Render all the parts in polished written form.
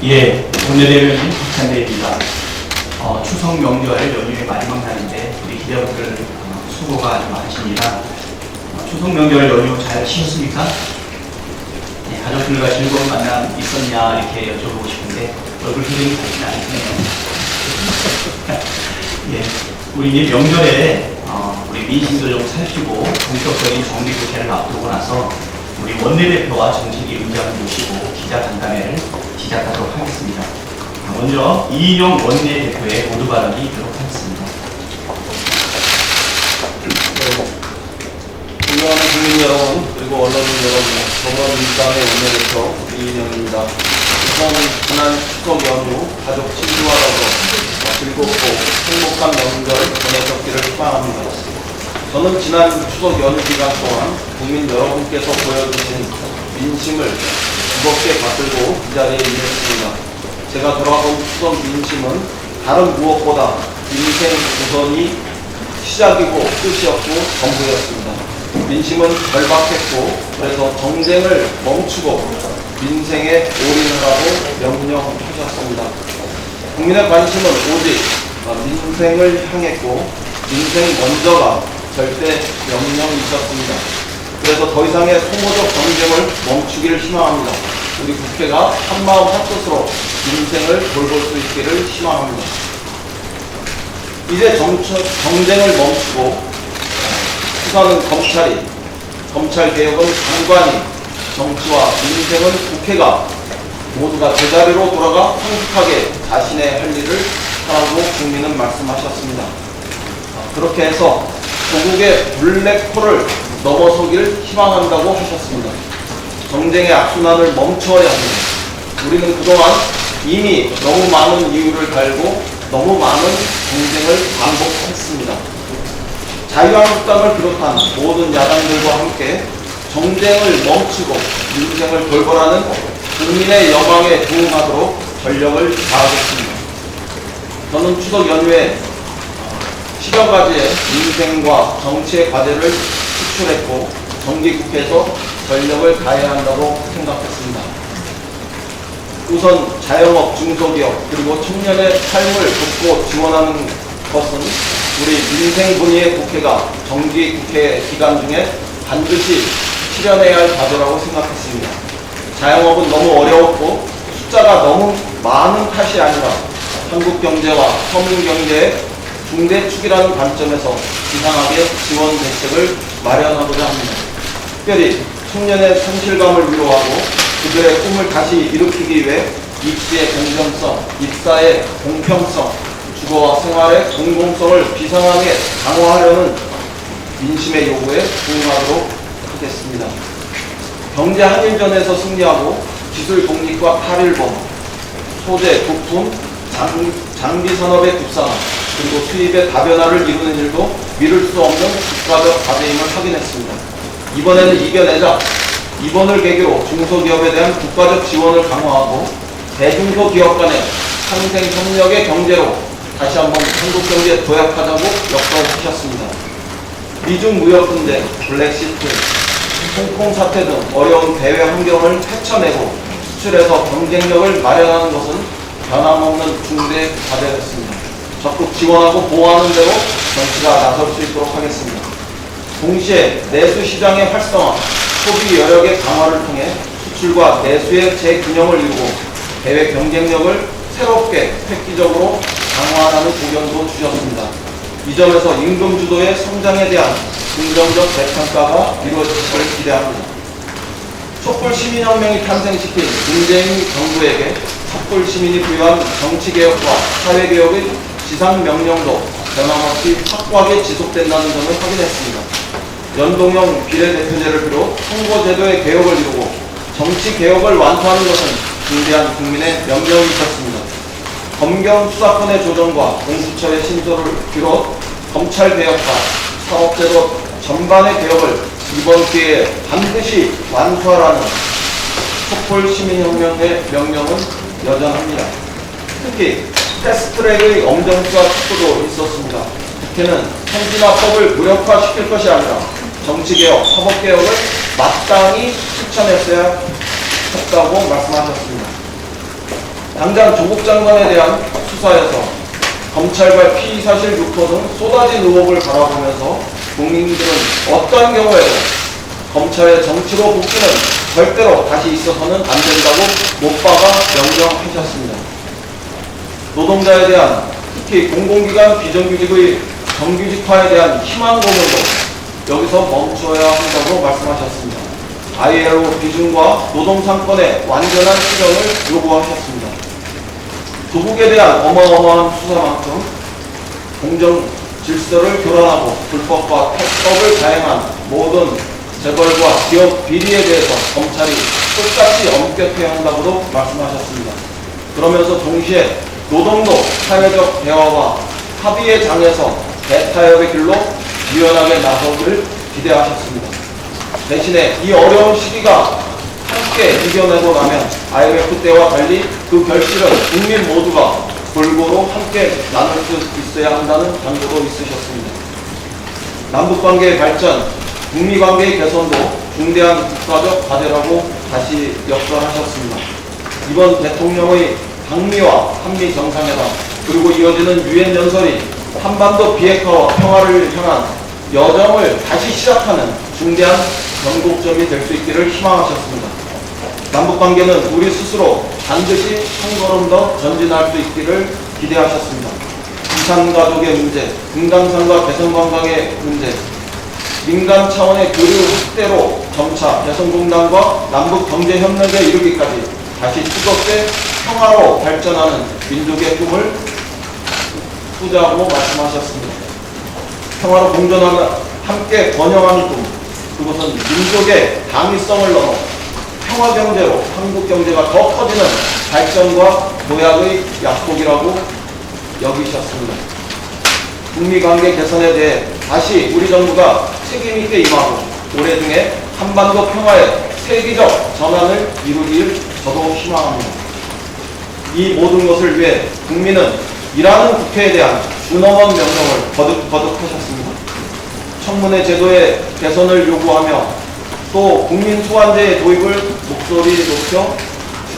예, 오늘의 박찬대입니다. 추석 명절 연휴의 마지막 날인데 우리 기자분들 수고가 아주 많으십니다. 추석 명절 연휴 잘 쉬셨습니까? 네, 가족들과 즐거운 만남 있었냐 이렇게 여쭤보고 싶은데 얼굴 표정이 밝진 않으시네요. 예, 우리 이제 명절에 우리 민심도 좀 살피고 본격적인 정기국회를 앞두고 나서 우리 원내대표와 정책위 의장을 모시고 기자간담회를 시작하도록 하겠습니다. 먼저 이인영 원내대표의 모두 발언이 있도록 하겠습니다. 존경하는 국민 여러분, 그리고 언론인 여러분, 더불어민주당의 원내대표 이인영입니다. 우선 지난 추석 연휴 가족 친구와 더불어 즐겁고 행복한 명절 보내셨기를 희망합니다. 저는 지난 추석 연휴 기간 동안 국민 여러분께서 보여주신 민심을 무겁게 받들고 이 자리에 임했습니다. 제가 돌아본 추석 민심은 다른 무엇보다 민생 우선이 시작이고 끝이었고 전부였습니다. 민심은 절박했고 그래서 정쟁을 멈추고 민생에 올인하라고 명령하셨습니다. 국민의 관심은 오직 민생을 향했고 민생 먼저가 절대 명령이셨습니다. 그래서 더 이상의 소모적 정쟁을 멈추기를 희망합니다. 우리 국회가 한마음 한뜻으로 민생을 돌볼 수 있기를 희망합니다. 이제 정쟁을 멈추고 수사는 검찰개혁은 장관이, 정치와 민생은 국회가 모두가 제자리로 돌아가 성숙하게 자신의 할 일을 하라고 국민은 말씀하셨습니다. 그렇게 해서 조국의 블랙홀을 넘어서기를 희망한다고 하셨습니다. 정쟁의 악순환을 멈춰야 합니다. 우리는 그동안 이미 너무 많은 이유를 달고 너무 많은 정쟁을 반복했습니다. 자유한국당을 비롯한 모든 야당들과 함께 정쟁을 멈추고 민생을 돌보라는 국민의 여망에 부응하도록 전력을 다하겠습니다. 저는 추석 연휴에 10여 가지의 민생과 정치의 과제를 추출했고 정기국회에서 전력을 다해야 한다고 생각했습니다. 우선 자영업, 중소기업 그리고 청년의 삶을 돕고 지원하는 것은 우리 민생분야의 국회가 정기국회 기간 중에 반드시 실현해야 할 과제라고 생각했습니다. 자영업은 너무 어려웠고 숫자가 너무 많은 탓이 아니라 한국 경제와 서민 경제의 중대축이라는 관점에서 기상하게 지원 대책을 마련하고자 합니다. 특별히 청년의 현실감을 위로하고 그들의 꿈을 다시 일으키기 위해 입시의 공정성, 입사의 공평성, 주거와 생활의 공공성을 비상하게 강화하려는 민심의 요구에 부응하도록 하겠습니다. 경제 한일전에서 승리하고 기술 독립과 탈일범, 소재, 부품, 장비 산업의 국산화, 그리고 수입의 다변화를 이루는 일도 미룰 수 없는 국가적 과제임을 확인했습니다. 이번에는 이겨내자. 이번을 계기로 중소기업에 대한 국가적 지원을 강화하고 대중소기업 간의 상생 협력의 경제로 다시 한번 한국 경제에 도약하자고 역설하셨습니다. 미중 무역 분쟁, 블랙시트, 홍콩 사태 등 어려운 대외 환경을 헤쳐내고 수출해서 경쟁력을 마련하는 것은 변함없는 중대 과제였습니다. 적극 지원하고 보호하는 대로 정치가 나설 수 있도록 하겠습니다. 동시에 내수 시장의 활성화, 소비 여력의 강화를 통해 수출과 내수의 재균형을 이루고 대외 경쟁력을 새롭게 획기적으로 강화하는 고견도 주셨습니다. 이 점에서 임금 주도의 성장에 대한 긍정적 재평가가 이루어지기를 기대합니다. 촛불 시민혁명이 탄생시킨 문재인 정부에게 촛불 시민이 부여한 정치개혁과 사회개혁의 지상명령도 변함없이 확고하게 지속된다는 점을 확인했습니다. 연동형 비례대표제를 비롯 선거제도의 개혁을 이루고 정치개혁을 완수하는 것은 중대한 국민의 명령이 있었습니다. 검경 수사권의 조정과 공수처의 신조를 비롯 검찰 개혁과 사법제도 전반의 개혁을 이번 기회에 반드시 완수하라는 촛불 시민혁명의 명령은 여전합니다. 특히 패스트트랙의 엄정수사 촉구도 있었습니다. 국회는 선진화 법을 무력화시킬 것이 아니라 정치개혁, 사법개혁을 마땅히 실천했어야 했다고 말씀하셨습니다. 당장 조국 장관에 대한 수사에서 검찰과 피의사실 유포 등 쏟아진 의혹을 바라보면서 국민들은 어떠한 경우에도 검찰의 정치로 복귀는 절대로 다시 있어서는 안 된다고 못 박아 명령하셨습니다. 노동자에 대한 특히 공공기관 비정규직의 정규직화에 대한 희망 고문도 여기서 멈춰야 한다고 말씀하셨습니다. ILO 기준과 노동상권의 완전한 실현을 요구하셨습니다. 조국에 대한 어마어마한 수사만큼 공정 질서를 교란하고 불법과 탈법을 자행한 모든 재벌과 기업 비리에 대해서 검찰이 똑같이 엄격해야 한다고도 말씀하셨습니다. 그러면서 동시에 노동도 사회적 대화와 합의의 장에서 대타협의 길로 유연하게 나서기를 기대하셨습니다. 대신에 이 어려운 시기가 함께 이겨내고 나면 IMF 때와 달리 그 결실은 국민 모두가 골고루 함께 나눌 수 있어야 한다는 당부도 있으셨습니다. 남북관계의 발전, 북미관계의 개선도 중대한 국가적 과제라고 다시 역설하셨습니다. 이번 대통령의 방미와 한미 정상회담 그리고 이어지는 유엔 연설이 한반도 비핵화와 평화를 향한 여정을 다시 시작하는 중대한 전곡점이 될 수 있기를 희망하셨습니다. 남북관계는 우리 스스로 반드시 한 걸음 더 전진할 수 있기를 기대하셨습니다. 이산가족의 문제, 금강산과 개성관광의 문제, 민간 차원의 교류 확대로 점차 개성공단과 남북경제협력에 이르기까지 다시 뜨겁게 평화로 발전하는 민족의 꿈을 투자하고 말씀하셨습니다. 평화로 공존하며 함께 번영하는 꿈, 그것은 민족의 당위성을 넘어 평화경제로 한국 경제가 더 커지는 발전과 도약의 약속이라고 여기셨습니다. 북미관계 개선에 대해 다시 우리 정부가 책임있게 임하고 올해 중에 한반도 평화의 세계적 전환을 이루길 저도 희망합니다. 이 모든 것을 위해 국민은 일하는 국회에 대한 준엄한 명령을 거듭하셨습니다. 청문회 제도의 개선을 요구하며 또 국민 소환제의 도입을 목소리 높여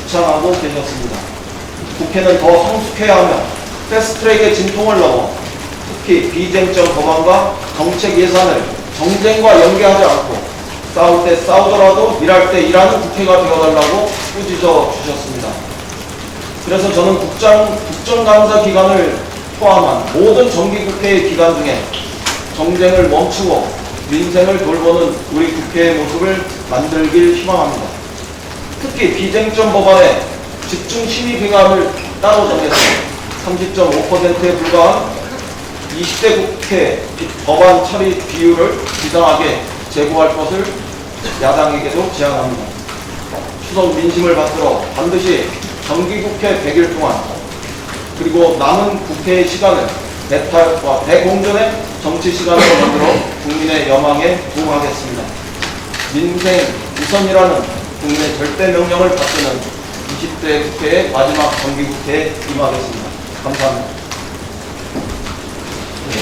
주창하고 계셨습니다. 국회는 더 성숙해야 하며 패스트트랙의 진통을 넘어 특히 비쟁점 법안과 정책 예산을 정쟁과 연계하지 않고 싸울 때 싸우더라도 일할 때 일하는 국회가 되어달라고 꾸짖어 주셨습니다. 그래서 저는 국정감사 기간을 포함한 모든 정기국회의 기간 중에 정쟁을 멈추고 민생을 돌보는 우리 국회의 모습을 만들길 희망합니다. 특히 비쟁점 법안의 집중 심의 기간을 따로 정해서 30.5%에 불과한 20대 국회 법안 처리 비율을 비상하게 제고할 것을 야당에게도 제안합니다. 추석 민심을 받들어 반드시 정기국회 100일 동안 그리고 남은 국회의 시간을 대타협과 대공존의 정치 시간으로 만들어 국민의 여망에 부응하겠습니다. 민생 우선이라는 국민의 절대 명령을 받드는 20대 국회의 마지막 정기국회에 임하겠습니다. 감사합니다.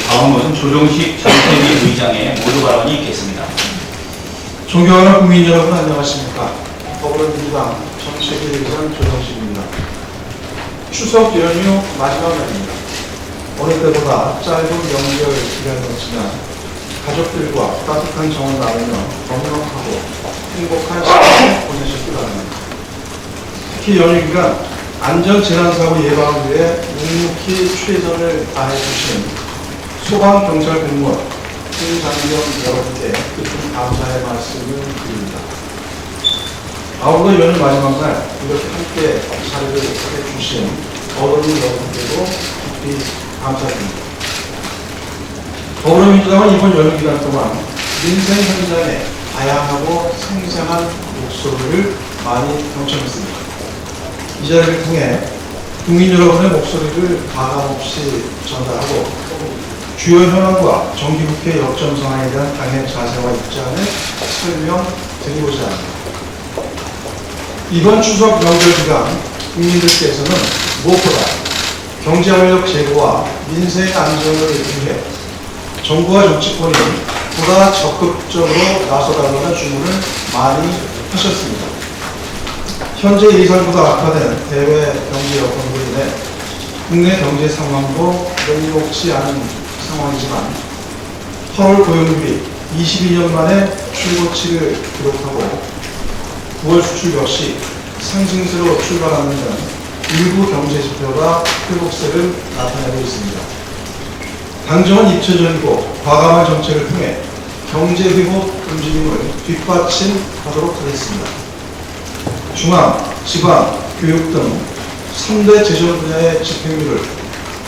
다음은 조정식 전태기 의장의 모두 발언이 있겠습니다. 존경하는 국민 여러분 안녕하십니까. 더불어민주당 정책위 의장 조정식입니다. 추석 연휴 마지막 날입니다. 어느 때보다 짧은 명절 기간이었지만 가족들과 따뜻한 정을 나누며 건강하고 행복한 시간을 보내셨기 바랍니다. 특히 연휴 기간 안전재난사고 예방을 위해 묵묵히 최선을 다해주신 소방, 경찰 공무원, 행장병 여러분께 깊은 감사의 말씀을 드립니다. 아울러 연휴 마지막 날 이렇게 함께 자리를 해주신 어른이 여러분께도 깊이 감사드립니다. 더불어민주당은 이번 연휴 기간 동안 민생 현장에 다양하고 생생한 목소리를 많이 경청했습니다. 이 자리를 통해 국민 여러분의 목소리를 가감없이 전달하고 주요 현안과 정기국회 역점 상황에 대한 당의 자세와 입장을 설명드리고자 합니다. 이번 추석 명절 기간 국민들께서는 무엇보다 경제 활력 제고와 민생 안정을 위해 정부와 정치권이 보다 적극적으로 나서달라는 주문을 많이 하셨습니다. 현재 예상보다 악화된 대외 경제 여건으로 인해 국내 경제 상황도 녹록지 않은 상황이지만 8월 고용률이 22년 만에 최고치를 기록하고 9월 수출 역시 상승세로 출발하는 등 일부 경제 지표가 회복세를 나타내고 있습니다. 당정은 입체적이고 과감한 정책을 통해 경제 회복 움직임을 뒷받침하도록 하겠습니다. 중앙, 지방, 교육 등 3대 재정 분야의 집행률을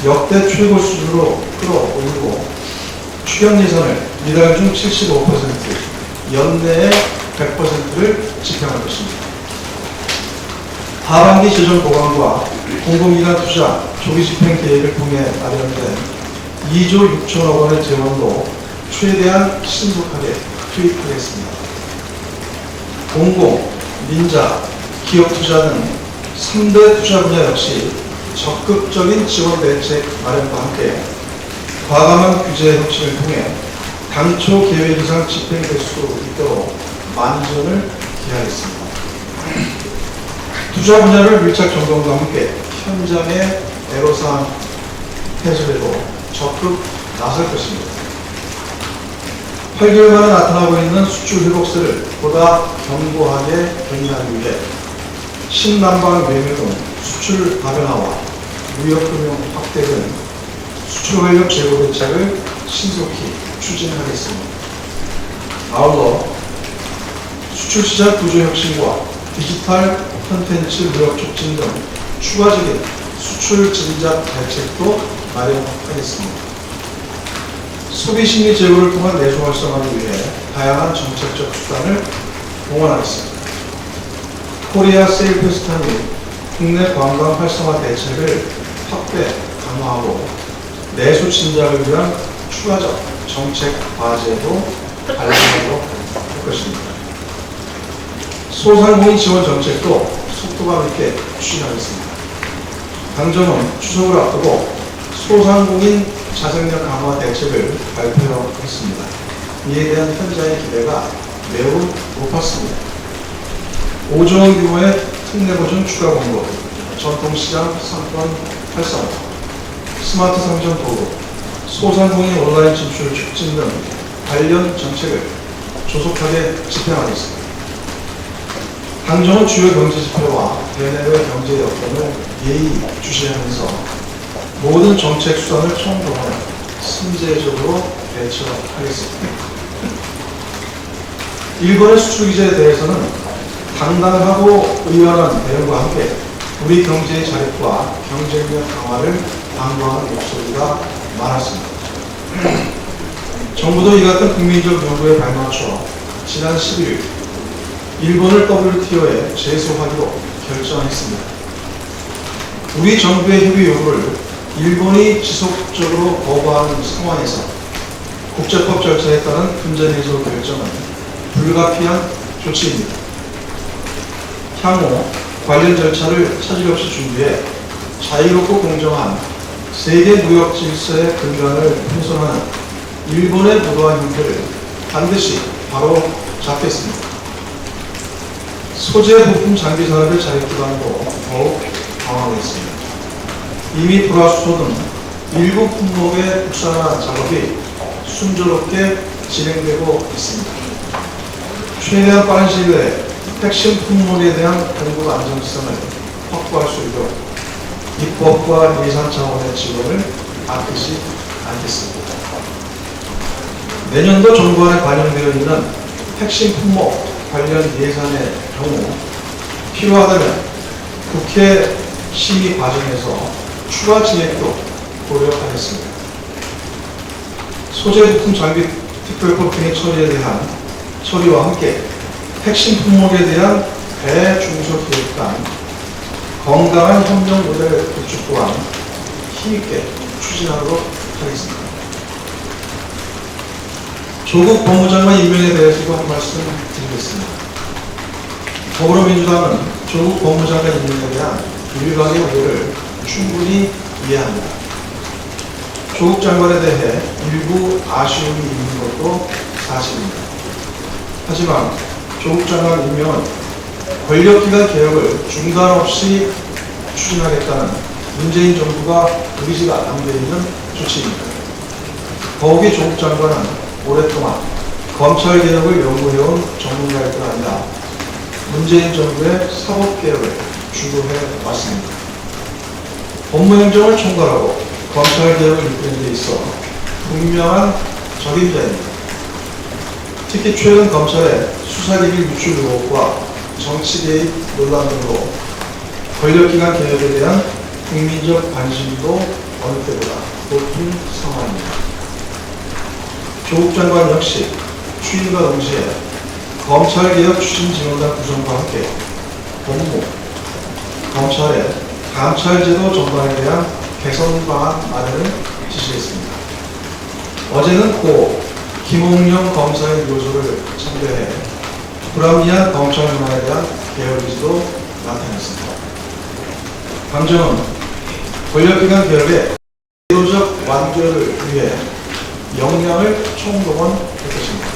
역대 최고 수준으로 끌어올리고 추경 예산을 이달 중 75%, 연내에 100%를 집행할 것입니다. 하반기 재정 보강과 공공기관 투자 조기 집행 계획을 통해 마련된 2조 6천억 원의 재원도 최대한 신속하게 투입하겠습니다. 공공, 민자, 기업 투자 등 3대 투자 분야 역시 적극적인 지원 대책 마련과 함께 과감한 규제 혁신을 통해 당초 계획 이상 집행될 수 있도록 만전을 기하겠습니다. 투자 분야를 밀착 점검과 함께 현장의 애로사항 해소에도 적극 나설 것입니다. 8개월 만에 나타나고 있는 수출 회복세를 보다 견고하게 견인하기 위해 신남방 외교 등 수출 다변화와 무역금융 확대 등 수출 활력 제고 대책을 신속히 추진하겠습니다. 아울러 수출시장 구조 혁신과 디지털 콘텐츠 무역 촉진 등 추가적인 수출 진작 대책도 마련하겠습니다. 소비심리 제고를 통한 내수 활성화를 위해 다양한 정책적 수단을 동원하겠습니다. 코리아 세일 페스타 및 국내 관광 활성화 대책을 확대 강화하고 내수 진작을 위한 추가적 정책 과제도 발표하도록 할 것입니다. 소상공인 지원 정책도 속도감 있게 추진하겠습니다. 당정은 추석을 앞두고 소상공인 자생력 강화 대책을 발표했습니다. 이에 대한 현장의 기대가 매우 높았습니다. 5조 원 규모의 특례보증 추가 공급, 전통시장 상권 활성화, 스마트 상점 도로, 소상공인 온라인 진출 촉진 등 관련 정책을 조속하게 집행하겠습니다. 당정은 주요 경제 지표와 대내외 경제 여건을 예의 주시하면서 모든 정책 수단을 총동원해 순제적으로 대처하겠습니다. 일본의 수출 규제에 대해서는 당당하고 의연한 대응과 함께 우리 경제의 자립과 경쟁력 강화를 당부하는 목소리가 많았습니다. 정부도 이 같은 국민적 요구에 발맞춰 지난 11일 일본을 WTO에 제소하기로 결정했습니다. 우리 정부의 협의 요구를 일본이 지속적으로 거부하는 상황에서 국제법 절차에 따른 분쟁해소 결정은 불가피한 조치입니다. 향후 관련 절차를 차질 없이 준비해 자유롭고 공정한 세계 무역 질서의 근간을 훼손하는 일본의 부도한 형태를 반드시 바로 잡겠습니다. 소재 부품 장비 산업의 자유 기반도 더욱 강화하겠습니다. 이미 불화수소 등 일부 품목의 국산화 작업이 순조롭게 진행되고 있습니다. 최대한 빠른 시일 내에 핵심 품목에 대한 공급 안정성을 확보할 수 있도록 입법과 예산 차원의 지원을 아끼지 않겠습니다. 내년도 정부안에 반영되어 있는 핵심 품목 관련 예산의 경우 필요하다면 국회 심의 과정에서 추가 진행도 고려하겠습니다. 소재 부품 장비 특별법 등의 처리와 함께 핵심 품목에 대한 대중소기업 간 건강한 협력 모델 구축 또한 힘있게 추진하도록 하겠습니다. 조국 법무장관 임명에 대해서도 한 말씀 드리겠습니다. 더불어민주당은 조국 법무장관 임명에 대한 일각의 우려를 충분히 이해합니다. 조국 장관에 대해 일부 아쉬움이 있는 것도 사실입니다. 하지만 조국 장관 임명은 권력기관 개혁을 중단 없이 추진하겠다는 문재인 정부가 의지가 담겨있는 조치입니다. 더욱이 조국 장관은 오랫동안 검찰개혁을 연구해온 전문가일 뿐 아니라 문재인 정부의 사법개혁을 주도해 왔습니다. 법무행정을 총괄하고 검찰개혁을 이끄는 데 있어 분명한 적임자입니다. 특히 최근 검찰의 수사기밀 유출 의혹과 정치개입 논란 등으로 권력기관 개혁에 대한 국민적 관심도 어느 때보다 높은 상황입니다. 조국 장관 역시 취임과 동시에 검찰개혁 추진지원단 구성과 함께 법무, 검찰의 감찰제도 전반에 대한 개선 방안 마련을 지시했습니다. 어제는 고 김홍영 검사의 묘소를 참배해 불합리한 검찰 문화에 대한 개혁 의지도 나타냈습니다. 당정은 권력기관 개혁의 제도적 완결을 위해 역량을 총동원할 것입니다.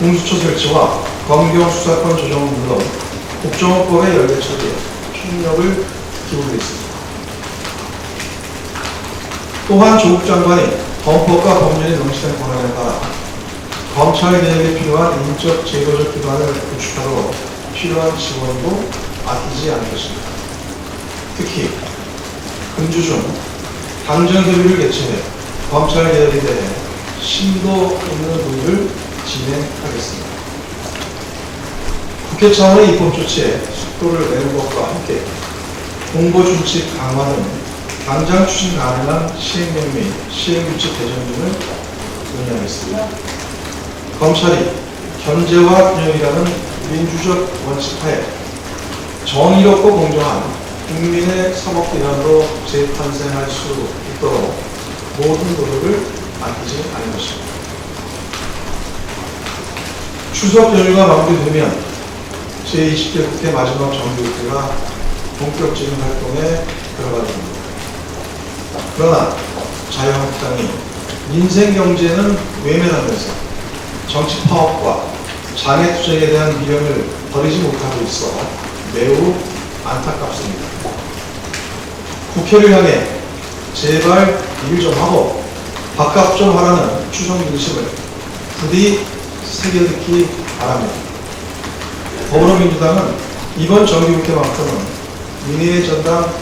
공수처 설치와 검경 수사권 조정은 물론 국정원법의 연례 처리에 총력을 기울이겠습니다. 또한 조국 장관이 헌법과 법률이 명시된 권한에 따라 검찰 개혁에 필요한 인적 제도적 기반을 구축하도록 필요한 지원도 아끼지 않을 것입니다. 특히 금주 중 당정협의를 개최해 검찰 개혁에 대해 심도 있는 논의를 진행하겠습니다. 국회 차원의 입법 조치에 속도를 내는 것과 함께 공보 준칙 강화는 당장 추진 가능한 시행령 및 시행규칙 개정 등을 논의하겠습니다. 검찰이 견제와 균형이라는 민주적 원칙 하에 정의롭고 공정한 국민의 사법기관으로 재탄생할 수 있도록 모든 노력을 아끼지 않을 것입니다. 추석 연휴가 마무리되면 제20대 국회 마지막 정기국회가 본격적인 활동에 들어가게 됩니다. 그러나 자유한국당이 민생경제는 외면하면서 정치 파업과 장애투쟁에 대한 미련을 버리지 못하고 있어 매우 안타깝습니다. 국회를 향해 제발 일 좀 하고 밥값 좀 하라는 추석 민심을 부디 새겨듣기 바랍니다. 더불어민주당은 이번 정기국회만큼은 민의의 전당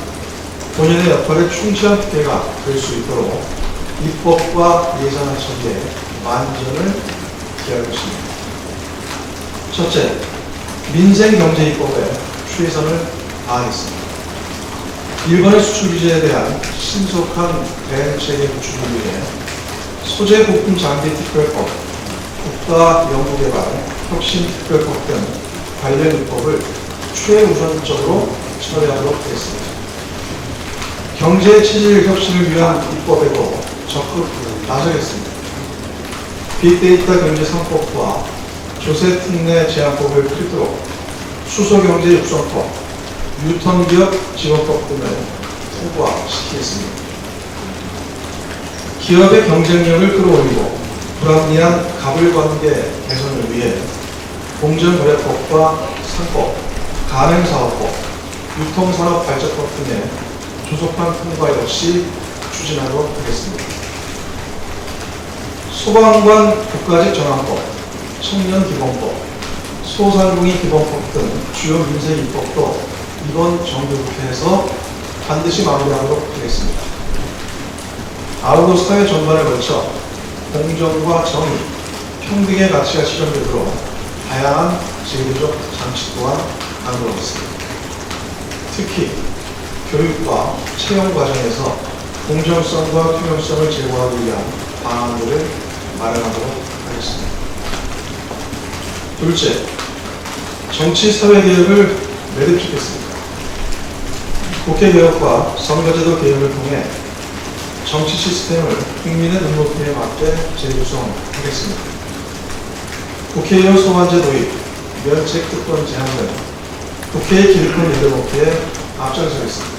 본연의 역할에 충실한 국회가 될 수 있도록 입법과 예산안 처리에 만전을 기할 것입니다. 첫째, 민생경제입법에 최선을 다하겠습니다. 일본의 수출 규제에 대한 신속한 대응체계 구축을 위해 소재 부품 장비 특별법, 국가연구개발 혁신특별법 등 관련 입법을 최우선적으로 처리하도록 하겠습니다. 경제 체질 혁신을 위한 입법에도 적극 나서겠습니다. 빅데이터 경제 3법과 조세특례 제한법을 필두로 수소경제 육성법, 유통기업 지원법 등을 통과시키겠습니다. 기업의 경쟁력을 끌어올리고 불합리한 가불관계 개선을 위해 공정거래법과 상법, 가맹사업법, 유통산업발전법 등의 조속한 통과 역시 추진하도록 하겠습니다. 소방관 국가직 전환법, 청년기본법, 소상공인 기본법 등 주요 민생 입법도 이번 정기국회에서 반드시 마무리하도록 하겠습니다. 아울러 사회 전반에 걸쳐 공정과 정의, 평등의 가치가 실현되도록 다양한 제도적 장치 또한 강구하겠습니다. 특히 교육과 채용 과정에서 공정성과 투명성을 제고하기 위한 방안들을 마련하도록 하겠습니다. 둘째, 정치 사회개혁을 매듭짓겠습니다. 국회 개혁과 선거제도 개혁을 통해 정치 시스템을 국민의 눈높이에 맞게 재구성하겠습니다. 국회의원 소환제 도입, 면책 특권 제한 등 국회의 기득권 내려놓기에 앞장서겠습니다.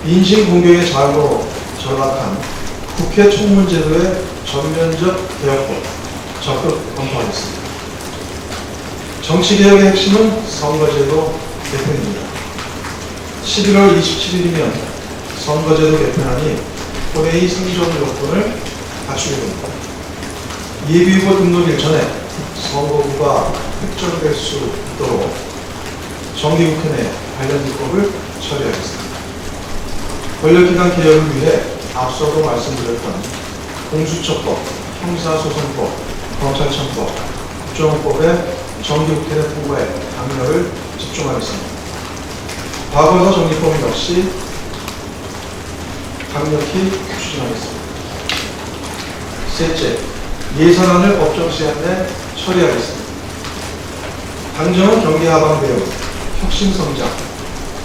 인신 공격의 자유로 전락한 국회 총무제도의 전면적 개혁법 적극 검토하겠습니다. 정치개혁의 핵심은 선거제도 개편입니다. 11월 27일이면 선거제도 개편안이 본회의 승전 요건을 갖추게 됩니다. 예비후보 등록 일전에 선거구가 획정될 수 있도록 정기국회 내 관련 입법을 처리하겠습니다. 권력기관 개혁을 위해 앞서도 말씀드렸던 공수처법, 형사소송법, 검찰청법, 국정원법의 정기국회 내 통과에 강력을 집중하겠습니다. 과거사 정리법 역시 강력히 추진하겠습니다. 셋째, 예산안을 법정 시한 내 처리하겠습니다. 당정은 경기 하방 배우, 혁신 성장,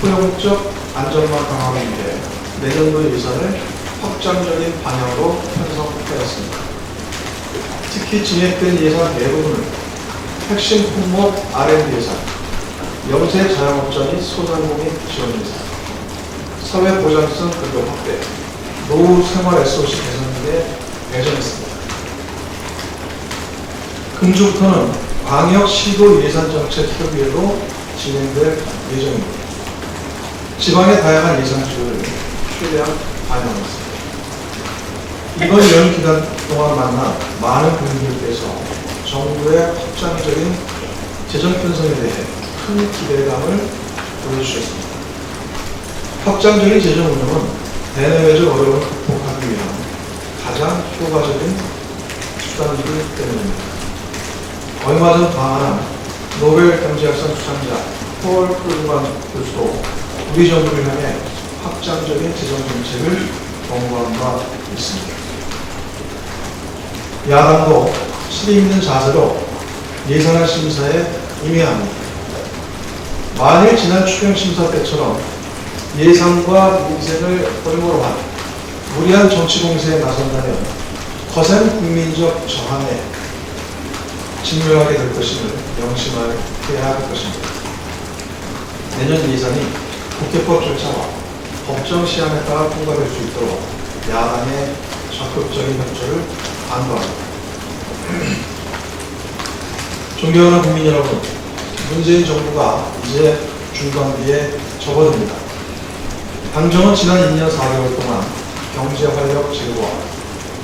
포용적 안전망 강화를 위해 내년도 예산을 확장적인 방향으로 편성하였습니다. 특히 진행된 예산 대부분을 핵심 품목 R&D 예산, 영세 자영업자 및 소상공인 지원 예산, 사회 보장성 급여 확대, 노후 생활 SOC 개선 등에 배정했습니다. 금주부터는 광역 시도 예산 정책 협의회도 진행될 예정입니다. 지방의 다양한 예산 지원을 최대한 반영하겠습니다. 이번 연휴 기간 동안 만난 많은 국민들께서 정부의 확장적인 재정 편성에 대해 큰 기대감을 보여주셨습니다. 확장적인 재정 운영은 대내외적 어려움을 극복하기 위한 가장 효과적인 수단이기 때문입니다. 얼마 전 방한한 노벨 경제학상 수상자 폴 크루그만 교수도 우리 정부를 향해 확장적인 재정 정책을 권고한 바 있습니다. 야당도 실임 있는 자세로 예산안 심사에 임해야 합니다. 만일 지난 추경 심사 때처럼 예산과 민생을 골고루 한 무리한 정치 공세에 나선다면 거센 국민적 저항에 직면하게 될 것임을 명심해야 할 것입니다. 내년 예산이 국회법 절차와 법정 시한에 따라 통과될 수 있도록 야당의 적극적인 협조를 간구합니다. 존경하는 국민 여러분, 문재인 정부가 이제 중반기에 접어듭니다. 당정은 지난 2년 4개월 동안 경제 활력 제고와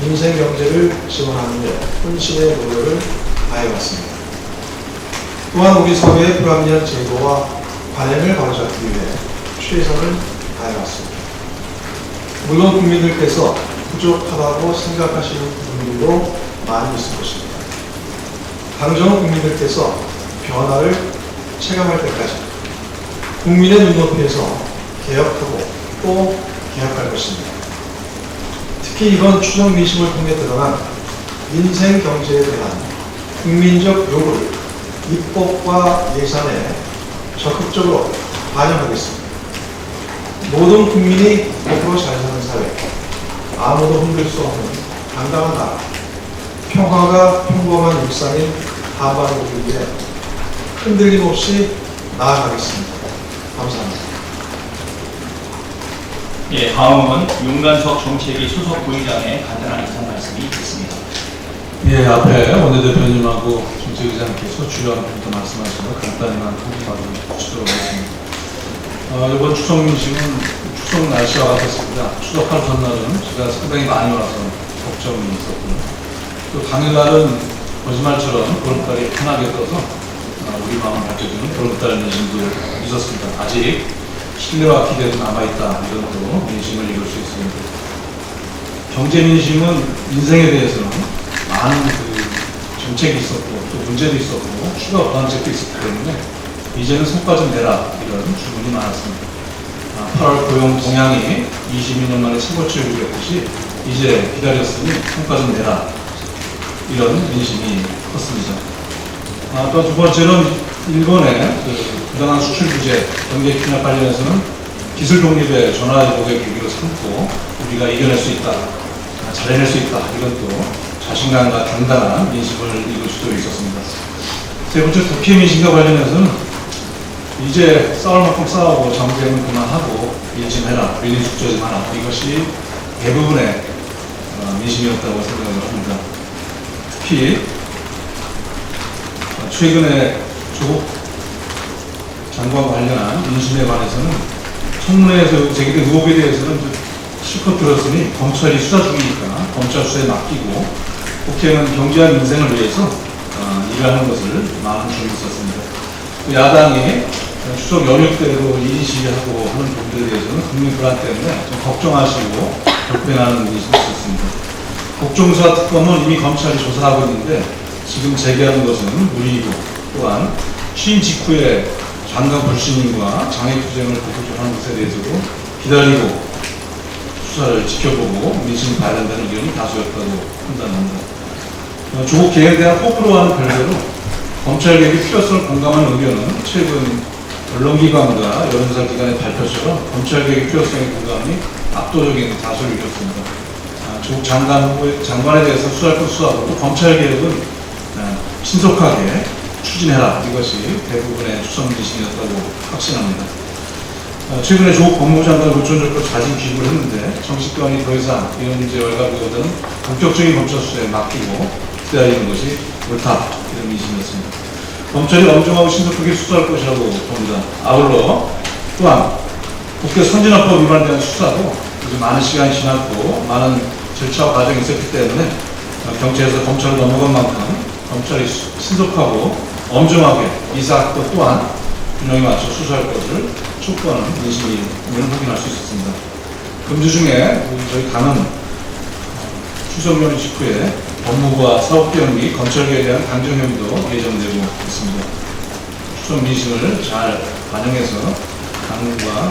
민생 경제를 지원하는 데 혼신의 노력을 다해왔습니다. 또한 우리 사회의 불합리한 제도와 관행을 바로잡기 위해 최선을 다해왔습니다. 물론 국민들께서 부족하다고 생각하시는 부분들도 많이 있을 것입니다. 당정은 국민들께서 변화를 체감할 때까지 국민의 눈높이에서 개혁하고 또 개혁할 것입니다. 특히 이번 추석 민심을 통해 드러난 민생 경제에 대한 국민적 요구를 입법과 예산에 적극적으로 반영하겠습니다. 모든 국민이 복으로 잘 사는 사회, 아무도 흔들 수 없는 당당한 나라, 평화가 평범한 일상인 하반기를 위해 흔들림 없이 나아가겠습니다. 감사합니다. 예, 다음은 윤관석 정책위 소속 부의장의 간단한 인사 말씀이 있습니다. 예, 앞에 원내대표님하고 정책위장께서 주요한부터 말씀하시고 간단히만 통지받아 주시도록 하겠습니다. 이번 추석 민심은 추석 날씨와 같았습니다. 추석 하루 전날은 비가 상당히 많이 와서 걱정이 있었고요. 또 당일날은 거짓말처럼 보름달이 편하게 떠서 우리 마음을 밝혀주는 보름달 민심도 있었습니다. 아직 신뢰와 기대도 남아있다, 이런 또 민심을 이룰 수 있습니다. 경제 민심은 인생에 대해서는 많은 정책이 있었고 또 문제도 있었고 추가 보완책도 있었기 때문에 이제는 성과 좀 내라, 이런 주문이 많았습니다. 8월 고용 동향이 22년 만에 최고치를 이뤘듯이 이제 기다렸으니 성과 좀 내라, 이런 민심이 컸습니다. 또 두 번째는 일본의 부당한 수출 규제, 경제 규제 관련해서는 기술 독립의 전화위복의 계기로 삼고 우리가 이겨낼 수 있다, 잘해낼 수 있다, 이런 또 자신감과 당당한 민심을 이룰 수도 있었습니다. 세 번째, 국회 민심과 관련해서는 이제 싸울 만큼 싸우고 정쟁은 그만하고 민심해라, 밀린 숙제지 마라, 이것이 대부분의 민심이었다고 생각을 합니다. 특히 최근에 조국 장관과 관련한 민심에 관해서는 청문회에서 제기된 의혹에 대해서는 실컷 들었으니 검찰이 수사 중이니까 검찰 수사에 맡기고 국회는 경제와 민생을 위해서 일하는 것을 마음 주고 있었습니다. 야당이 추석 연휴 때도 인시하고 하는 부분에 대해서는 국민 불안 때문에 좀 걱정하시고 불편하는 민심이 있었습니다. 국정수사 특검은 이미 검찰이 조사하고 있는데 지금 제기하는 것은 무리이고 또한 취임 직후에 장관 불신임과 장애투쟁을 계속하는 것에 대해서도 기다리고 수사를 지켜보고 민심이 발현되는 의견이 다수였다고 판단합니다. 조국 개혁에 대한 호불호와는 별개로 검찰 개혁의 필요성을 공감하는 의견은 최근 언론기관과 여론조사기관의 발표처럼 검찰 개혁의 필요성에 공감이 압도적인 다수를 이뤘습니다. 조국 장관에 대해서 수사할 것 수사하고 검찰 개혁은 신속하게 추진해라, 이것이 대부분의 추천 민심이었다고 확신합니다. 최근에 조국 법무부 장관을 보충적으로 자진 귀국을 했는데 정치권이 더 이상 이런 문제 월가보다는 본격적인 검찰 수사에 맡기고 기다리는 것이 옳다, 이런 민심이었습니다. 검찰이 엄정하고 신속하게 수사할 것이라고 봅니다. 아울러 또한 국회 선진화법 위반에 대한 수사도 많은 시간이 지났고 많은 절차와 과정이 있었기 때문에 경찰에서 검찰로 넘어간 만큼 검찰이 신속하고 엄정하게 이 사건 또한 균형에 맞춰 수사할 것을 촉구하는 민심을 확인할 수 있었습니다. 금주 중에 저희 당은 추석 연휴 직후에 법무부와 사법개혁 검찰개혁에 대한 당정협의도 예정되고 있습니다. 추석 민심을 잘 반영해서 당과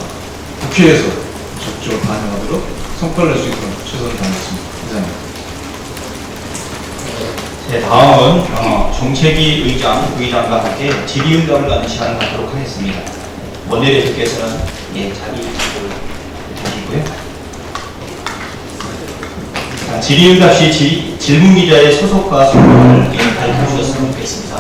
국회에서 적극적으로 반영하도록 성과를 낼 수 있도록 최선을 다하겠습니다. 이상입니다. 네, 다음은 정책위 의장, 부의장과 함께 질의응답을 하는 시간을 갖도록 하겠습니다. 원내대표께서는 자리 주시고요. 질의응답 시 질문기자의 소속과 성명을 밝혀주셨으면 좋겠습니다.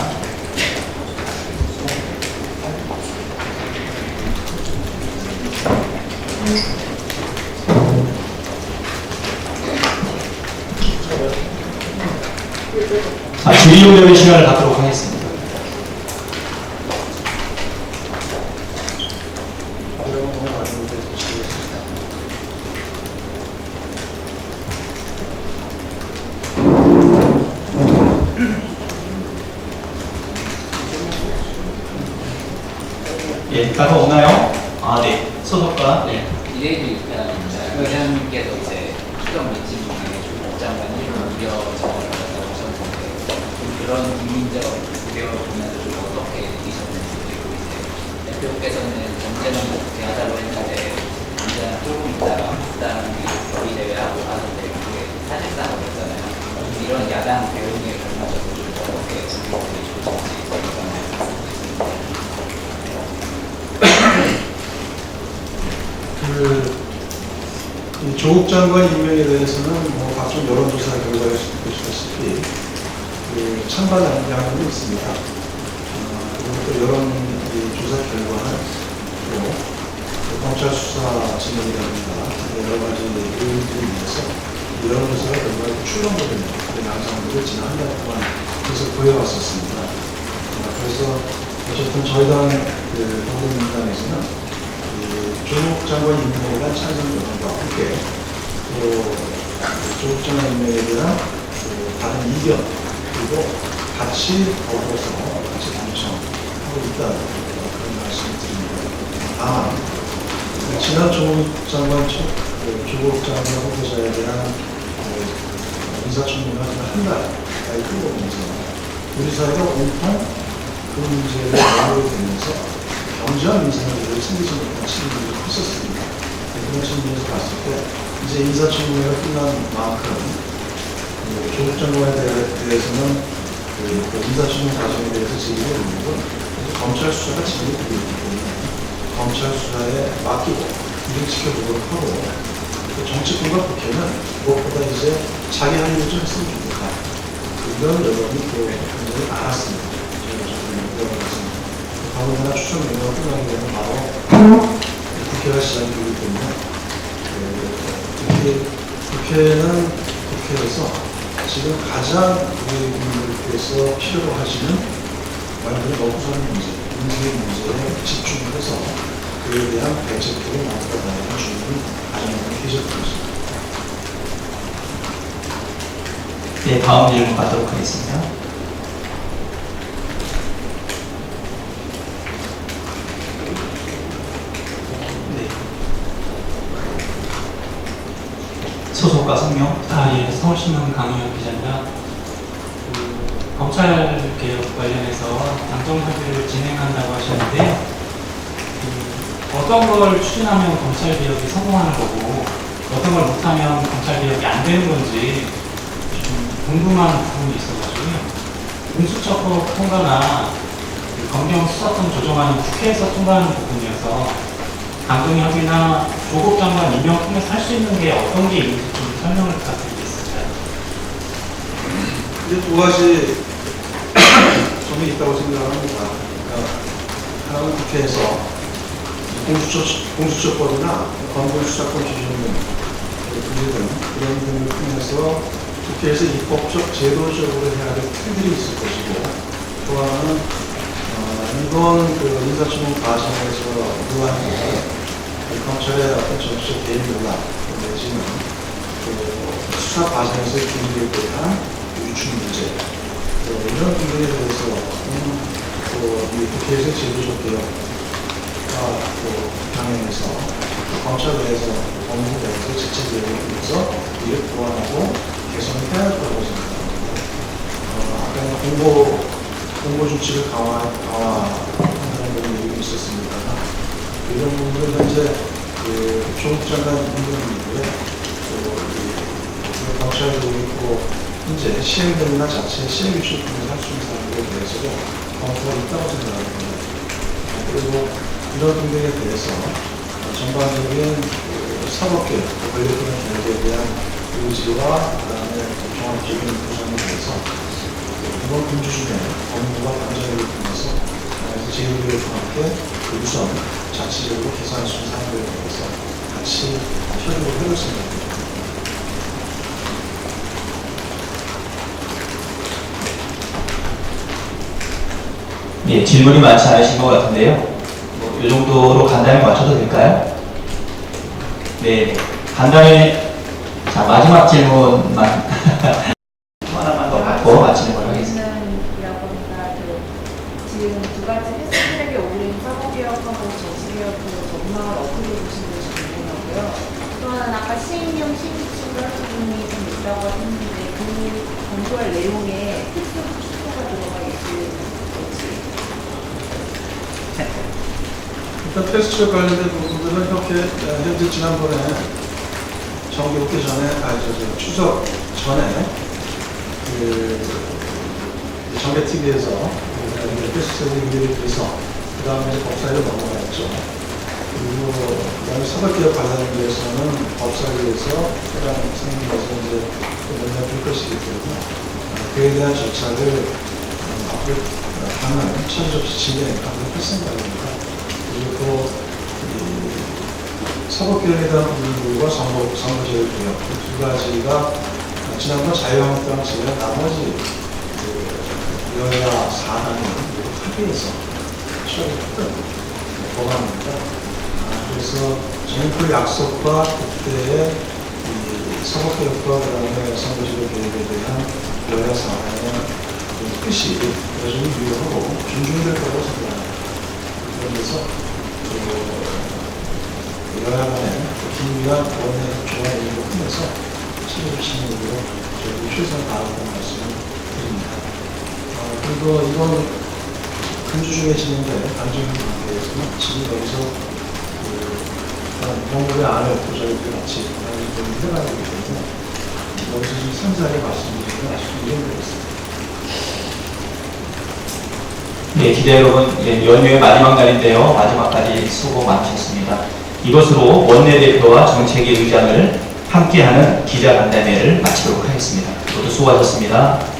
질의응답의 시간을 갖도록 하겠습니다. 다가 오나요? 네. 소속과 이래도 일단 의장님께서 이제 추경 민심 중에 조국 장관이 우려 정언을 오셨는데 그런 국민적 우려 보면서 좀 어떻게 느끼셨는지, 그리고 이제 대표께서는 전제는 어떻게 하자고 했는데 언제나 조금 있다가 다른 거리 대회하고 하는데 그게 사실상 어렵잖아요. 이런 야당 대응에 걸맞춰서 좀 어떻게 준비해 주실지 이 조국 장관 임명에 대해서는 각종 여론조사 결과에 보시다시피 찬반 양상이 있습니다. 그리고 또 여론 조사 결과는 또 검찰 수사 진행이라든가 여러 가지 요인들에 의해서 여론조사 결과가 출렁거리는 그런 양상들을 지난 한 달 동안 계속 보여왔었습니다. 그래서 어쨌든 저희 당 더불어민주당에서는 조국 장관 임명에 대한 찬성 여론과 함께 또 조국 장관 임명에 대한 다른 이견 그리고 같이 더불어서 같이 당청하고 있다는 그런 말씀을 드립니다. 다만 지난 조국 장관 후보자에 대한 인사청문회가 한 달까지 끌어오면서 우리 사회가 온통 그 문제를 연결이 되면서 경제와 민생을 챙기지 못한 시민들이 컸었습니다. 그런 측면에서 봤을 때 이제 인사청문회가 끝난 만큼 조국 장관에 대해서는 인사청문 과정에 대해서 제기되는 부분 검찰 수사가 진행되고 있기 때문에 검찰 수사에 맡기고 이를 지켜보도록 하고, 또 정치권과 국회는 무엇보다 이제 자기 할 일을 좀 했으면 좋겠다. 이런 여론이 또 굉장히 많았습니다. 더군다나 추석 연휴가 끝나게 되면 바로 국회가 시작이 되기 때문에 국회는 국회에서 지금 가장 우리 국민들께서 필요로 하시는 완전히 먹고사는 문제, 인생의 문제에 집중을 해서 그에 대한 대책들을 만들어 나가는 중요한 과정을 계속하겠습니다. 네, 다음 질문 받도록 하겠습니다. 네. 소속과 성명. 예, 서울신문 강의혁 기자입니다. 검찰 개혁 관련해서 당정협의를 진행한다고 하셨는데요. 어떤 걸 추진하면 검찰 개혁이 성공하는 거고, 어떤 걸 못하면 검찰 개혁이 안 되는 건지 좀 궁금한 부분이 있어가지고요. 공수처법 통과나 검경 수사권 조정안은 국회에서 통과하는 부분이어서 당정협의나 조국 장관 임명 통해서 할 수 있는 게 어떤 게 있는지 좀 설명을 부탁드리겠습니다. 이제 두 가지 점이 있다고 생각합니다. 하나는 국회에서 공수처법이나 검경수사권 기준은 문제등 그런 등을 통해서 국회에서 입법적, 제도적으로 해야 할 틀들이 있을 것이고, 또 하나는 이번 인사청문 과정에서 요구하는 검찰의 어떤 정치적 개입 논란 내지는 수사 과정에서의 준비에 대한 유출 문제, 이런 부분에 대해서는 이 국회에서 제도적 개혁과 방향에서 검찰 내에서 법무부 내에서 지체 개혁을 통해서 이를 보완하고 개선해야 할 거라고 생각합니다. 아까 공보 준칙을 강화한다는 부분이 있었습니다만, 이런 부분들은 현재 조국 장관 임명이고요. 검찰 그리고 현재 시행령이나 자체 시행 규칙을 통해서 할 수 있는 사람들에 대해서도 검토가 있다고 생각합니다. 그리고 이런 등등에 대해서 전반적인 사법개혁, 권력기관 개혁에 대한 의지와 그다음에 종합적인 구성에 대해서 이번 군주중에 법무부와 당정협의를 통해서 제도개혁과 함께 우선 자체적으로 개선할 수 있는 사람들에 대해서 같이 협의를 해볼 생각입니다. 예, 질문이 많지 않으신 것 같은데요. 이 정도로 간단히 맞춰도 될까요? 네, 간단히. 자, 마지막 질문만 하나만 더 받고 마치는 걸로 하겠습니다. 지금 두 가지 패스트트랙에 오른 사법개혁하고 정치개혁으로 전망을 어떻게 보시는지 궁금하고요. 또 하나는 아까 시행령 시행규칙을 부분이 좀 있다고 했는데 그 검토할 내용에 특수 수표가 들어가 있을지. 일단 패스트트랙 관련된 부분들은 이렇게 현재 지난번에 정기 오기 전에, 추석 전에 정계-TV에서 패스트트랙 연결이 돼서 그 다음에 법사위로 넘어갔죠. 그리고 그 다음에 사법개혁 관련돼서는 법사위에서 해당 생각에서 이제 연락을 줄 것이기 때문에 그에 대한 절차를 앞으로 하는 차질 없이 진행하도록 할 생각입니다. 그리고 또 사법개혁에 대한 부분과 선거제도 개혁 두 가지가 지난번 자유한국당 제외 나머지 여야 4당이 합의해서 처리했던 법안입니다. 그래서 정부 약속과 그때의 사법개혁과 그다음에 선거제도 개혁에 대한 여야 4당의 뜻이 여전히 유효하고 존중될 거라고 생각합니다. 그래서 여야 간의 긴밀한 원내 조합을 통해서 체계적으로 저희 최선을 다하겠다는 말씀을 드립니다. 그리고 이번 근주 중에 진행된 당정협의 관계에서는 지금 여기서 정부의 안을 저희들 같이 해가야 되기 때문에 여기서 좀 상세하게 말씀드리기는 아쉽게 이행되었습니다. 네, 기자 여러분, 예, 연휴의 마지막 날인데요. 마지막까지 수고 많으셨습니다. 이것으로 원내대표와 정책위 의장을 함께하는 기자간담회를 마치도록 하겠습니다. 모두 수고하셨습니다.